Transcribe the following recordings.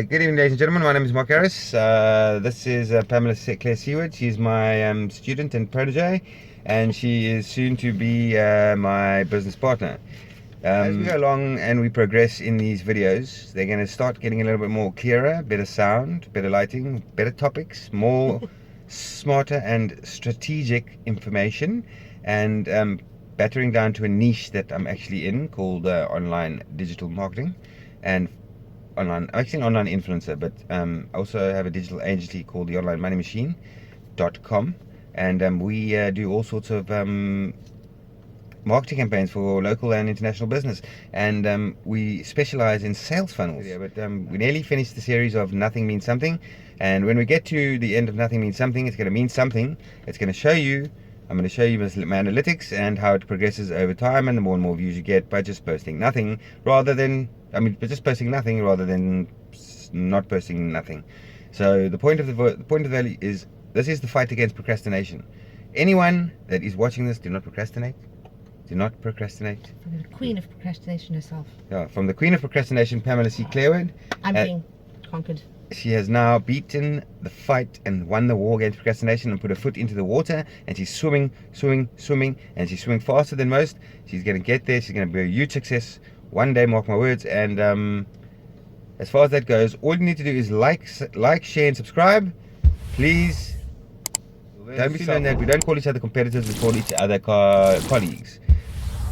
Good evening, ladies and gentlemen. My name is Mark Harris. This is Pamela Claire Seward. She's my student and protege, and she is soon to be my business partner. As we go along and we progress in these videos, they're going to start getting a little bit more clearer, better sound, better lighting, better topics, more smarter and strategic information, and battering down to a niche that I'm actually in called online digital marketing and I'm actually an online influencer, but I also have a digital agency called the Online Money Machine.com, and we do all sorts of marketing campaigns for local and international business, and we specialize in sales funnels. But we nearly finished the series of Nothing Means Something, and when we get to the end of Nothing Means Something, it's going to mean something. It's going to show you, I'm going to show you my analytics and how it progresses over time, and the more and more views you get by just posting nothing rather than just posting nothing rather than not posting nothing. So the point of the value is, this is the fight against procrastination. Anyone that is watching this, do not procrastinate. Do not procrastinate. From the queen of procrastination herself. Yeah, from the queen of procrastination, Pamela C. Clairwood. I'm being conquered. She has now beaten the fight and won the war against procrastination and put her foot into the water, and she's swimming, and she's swimming faster than most. She's going to get there. She's going to be a huge success one day, mark my words. And as far as that goes, all you need to do is like, share, and subscribe. Please don't be saying that we don't call each other competitors, we call each other colleagues.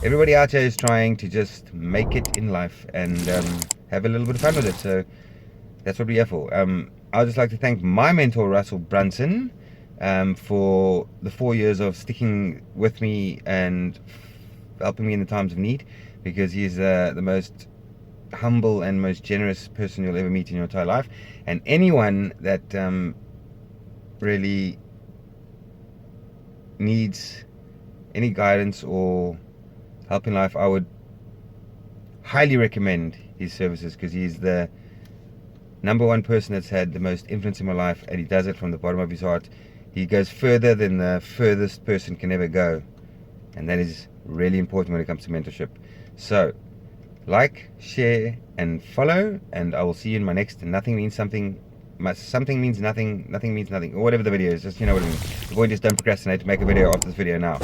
Everybody out here is trying to just make it in life and have a little bit of fun with it. So that's what we're here for. I'd just like to thank my mentor, Russell Brunson, for the 4 years of sticking with me and helping me in the times of need, because he's the most humble and most generous person you'll ever meet in your entire life. And anyone that really needs any guidance or help in life, I would highly recommend his services, because he's the #1 person that's had the most influence in my life, and he does it from the bottom of his heart. He goes further than the furthest person can ever go, and that is really important when it comes to mentorship. So like, share, and follow, and I will see you in my next Nothing Means Something. Something means nothing, nothing means nothing, or whatever the video is. Just, you know what I mean. The point is, don't procrastinate. Make a video after this video now.